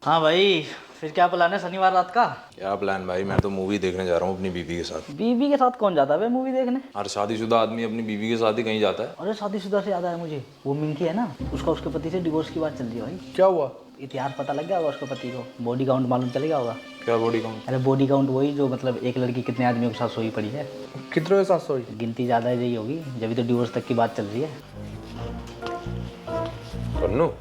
हाँ भाई, फिर क्या प्लान है शनिवार रात का? क्या प्लान भाई, मैं तो मूवी देखने जा रहा हूँ अपनी बीवी के साथ। बीवी के साथ कौन जाता है भाई मूवी देखने? हर शादीशुदा आदमी अपनी बीवी के साथ ही कहीं जाता है। अरे शादीशुदा से याद आया मुझे, वो मिंकी है ना, उसका उसके पति से डिवोर्स की बात चल रही है भाई। क्या हुआ? इतिहास पता लग गया होगा उसके पति को, बॉडी काउंट मालूम चल गया होगा। क्या बॉडी काउंट? अरे बॉडी काउंट वही जो मतलब एक लड़की कितने आदमियों के साथ सोई पड़ी है। कितने के साथ सोई? गिनती ज़्यादा है यही होगी, जब तो डिवोर्स तक की बात चल रही है। कन्नू,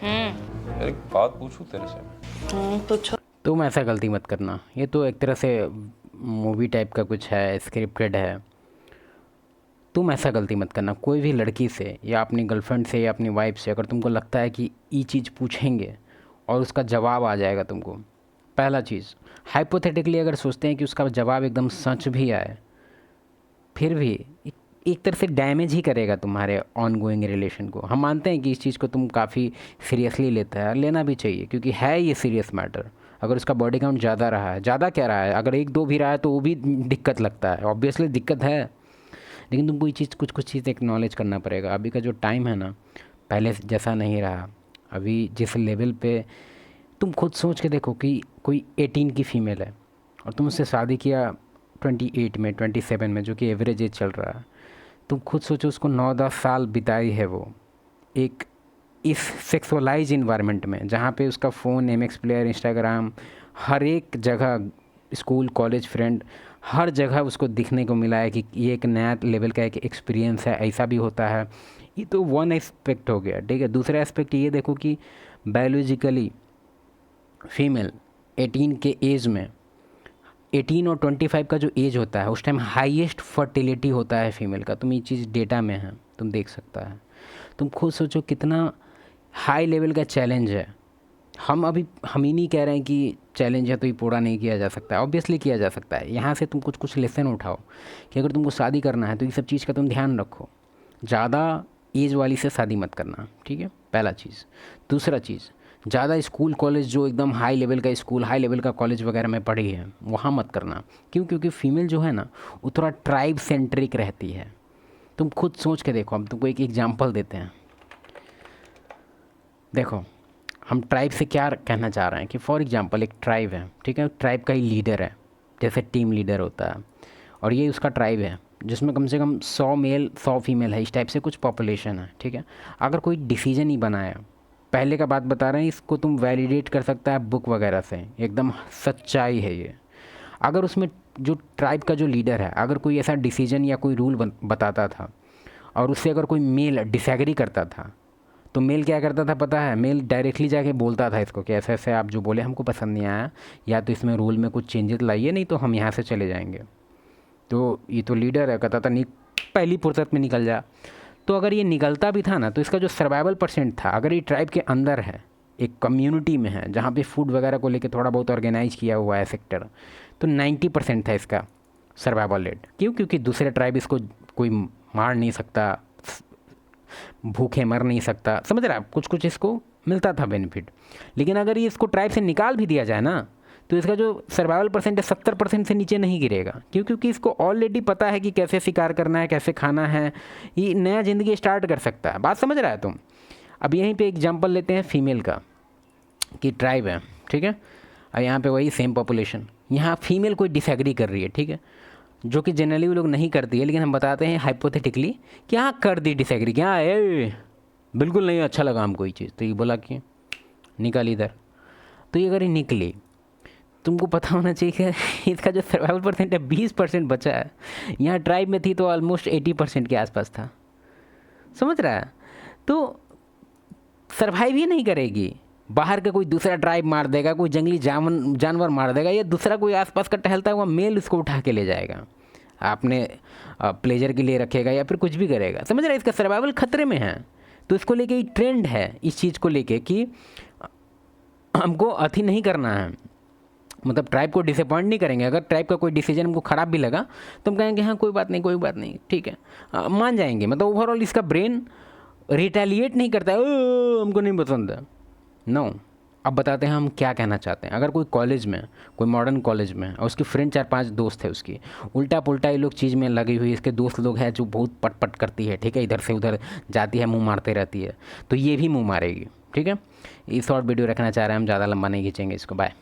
यार एक बात पूछूं तेरे से? तुम ऐसा गलती मत करना। ये तो एक तरह से मूवी टाइप का कुछ है, स्क्रिप्टेड है। तुम ऐसा गलती मत करना। कोई भी लड़की से या अपनी गर्लफ्रेंड से या अपनी वाइफ से अगर तुमको लगता है कि ये चीज़ पूछेंगे और उसका जवाब आ जाएगा तुमको, पहला चीज़, हाइपोथेटिकली अगर सोचते हैं कि उसका जवाब एकदम सच भी आए, फिर भी एक तरह से डैमेज ही करेगा तुम्हारे ऑन गोइंग रिलेशन को। हम मानते हैं कि इस चीज़ को तुम काफ़ी सीरियसली लेता है, लेना भी चाहिए क्योंकि है ये सीरियस मैटर। अगर उसका बॉडी काउंट ज़्यादा रहा है, ज़्यादा क्या रहा है, अगर एक दो भी रहा है तो वो भी दिक्कत लगता है, ऑब्वियसली दिक्कत है। लेकिन तुमको ये चीज़ कुछ चीज़ एक्नॉलेज करना पड़ेगा। अभी का जो टाइम है ना, पहले जैसा नहीं रहा। अभी जिस लेवल पे तुम खुद सोच के देखो कि कोई 18 की फ़ीमेल है और तुम उससे शादी किया 28 में, 27 में, जो कि एवरेज एज चल रहा है। तुम खुद सोचो, उसको 9-10 साल बिताई है वो एक इस सेक्सुअलाइज इन्वायरमेंट में, जहाँ पे उसका फ़ोन, एमएक्स प्लेयर, इंस्टाग्राम, हर एक जगह, स्कूल, कॉलेज, फ्रेंड, हर जगह उसको दिखने को मिला है कि ये एक नया लेवल का एक एक्सपीरियंस है, ऐसा भी होता है। ये तो वन एस्पेक्ट हो गया, ठीक है। दूसरा एस्पेक्ट ये देखो कि बायोलॉजिकली फीमेल 18 के एज में, 18 और 25 का जो एज होता है उस टाइम हाईएस्ट फर्टिलिटी होता है फीमेल का। तुम ये चीज़ डेटा में है, तुम देख सकता है। तुम खुद सोचो कितना हाई लेवल का चैलेंज है। हम ही नहीं कह रहे हैं कि चैलेंज है तो ये पूरा नहीं किया जा सकता है, ऑब्वियसली किया जा सकता है। यहाँ से तुम कुछ लेसन उठाओ कि अगर तुमको शादी करना है तो ये सब चीज़ का तुम ध्यान रखो। ज़्यादा एज वाली से शादी मत करना, ठीक है, पहला चीज़। दूसरा चीज़, ज़्यादा स्कूल कॉलेज जो एकदम हाई लेवल का स्कूल, हाई लेवल का कॉलेज वगैरह में पढ़ी है, वहाँ मत करना। क्यों? क्योंकि फ़ीमेल जो है ना, वो थोड़ा ट्राइब सेंट्रिक रहती है। तुम खुद सोच के देखो। हम तुमको एक एग्जांपल देते हैं। देखो, हम ट्राइब से क्या कहना चाह रहे हैं कि फॉर एग्जांपल एक ट्राइब है, ठीक है, ट्राइब का ही लीडर है, जैसे टीम लीडर होता है, और ये उसका ट्राइब है जिसमें कम से कम 100 मेल 100 फीमेल है, इस टाइप से कुछ पॉपुलेशन है, ठीक है। अगर कोई डिसीजन ही बनाया, पहले का बात बता रहे हैं, इसको तुम वैलिडेट कर सकता है बुक वगैरह से, एकदम सच्चाई है ये। अगर उसमें जो ट्राइब का जो लीडर है, अगर कोई ऐसा डिसीजन या कोई रूल बताता था और उससे अगर कोई मेल डिसएग्री करता था, तो मेल क्या करता था पता है? मेल डायरेक्टली जाके बोलता था इसको कि ऐसे ऐसे आप जो बोले हमको पसंद नहीं आया, या तो इसमें रूल में कुछ चेंजेस लाइए, नहीं तो हम यहाँ से चले जाएंगे। तो ये तो लीडर है, कहता था नहीं, पहली फुर्सत में निकल जा। तो अगर ये निकलता भी था ना, तो इसका जो सर्वाइवल परसेंट था, अगर ये ट्राइब के अंदर है, एक कम्युनिटी में है जहाँ पे फूड वगैरह को लेके थोड़ा बहुत ऑर्गेनाइज किया हुआ है सेक्टर, तो 90% था इसका सर्वाइवल रेट। क्यों? क्योंकि दूसरे ट्राइब इसको कोई मार नहीं सकता, भूखे मर नहीं सकता, समझ रहा है? कुछ इसको मिलता था बेनिफिट। लेकिन अगर ये इसको ट्राइब से निकाल भी दिया जाए ना, तो इसका जो सर्वाइवल परसेंट है 70% से नीचे नहीं गिरेगा। क्यों? क्योंकि इसको ऑलरेडी पता है कि कैसे शिकार करना है, कैसे खाना है, ये नया ज़िंदगी स्टार्ट कर सकता है। बात समझ रहा है तुम? अब यहीं पे एग्जांपल लेते हैं फीमेल का, कि ट्राइब है, ठीक है, और यहाँ पे वही सेम पॉपुलेशन, यहाँ फीमेल कोई डिसएग्री कर रही है, ठीक है, जो कि जनरली वो लोग नहीं करती है, लेकिन हम बताते हैं हाइपोथेटिकली कि हाँ कर दी डिसएग्री, क्या है, बिल्कुल नहीं अच्छा लगा हमको ये चीज़, तो ये बोला कि निकल इधर। तो ये अगर ये निकली, तुमको पता होना चाहिए कि इसका जो सर्वाइवल परसेंट है 20% बचा है। यहाँ ट्राइब में थी तो ऑलमोस्ट 80% के आसपास था, समझ रहा है? तो सर्वाइव ही नहीं करेगी। बाहर का कोई दूसरा ट्राइब मार देगा, कोई जंगली जानवर मार देगा, या दूसरा कोई आसपास का टहलता हुआ मेल उसको उठा के ले जाएगा, आपने प्लेजर के लिए रखेगा या फिर कुछ भी करेगा, समझ रहे? इसका सर्वाइवल खतरे में है। तो इसको लेके ये ट्रेंड है, इस चीज़ को लेके कि हमको अति नहीं करना है, मतलब ट्राइब को डिसअपॉइंट नहीं करेंगे। अगर ट्राइब का कोई डिसीजन हमको ख़राब भी लगा तो हम कहेंगे हाँ कोई बात नहीं, कोई बात नहीं, ठीक है, मान जाएंगे। मतलब ओवरऑल इसका ब्रेन रिटेलिएट नहीं करता है, ओ हमको नहीं पसंद है, नो। अब बताते हैं हम क्या कहना चाहते हैं। अगर कोई कॉलेज में, कोई मॉडर्न कॉलेज में, और उसकी फ्रेंड 4-5 दोस्त है उसकी, उल्टा पुल्टा ये लोग चीज़ में लगी हुई, इसके दोस्त लोग हैं जो बहुत पट पट करती है, ठीक है, इधर से उधर जाती है, मुंह मारते रहती है, तो ये भी मुंह मारेगी, ठीक है, ये शॉर्ट वीडियो रखना चाह रहे हैं हम, ज़्यादा लंबा नहीं खींचेंगे इसको। बाय।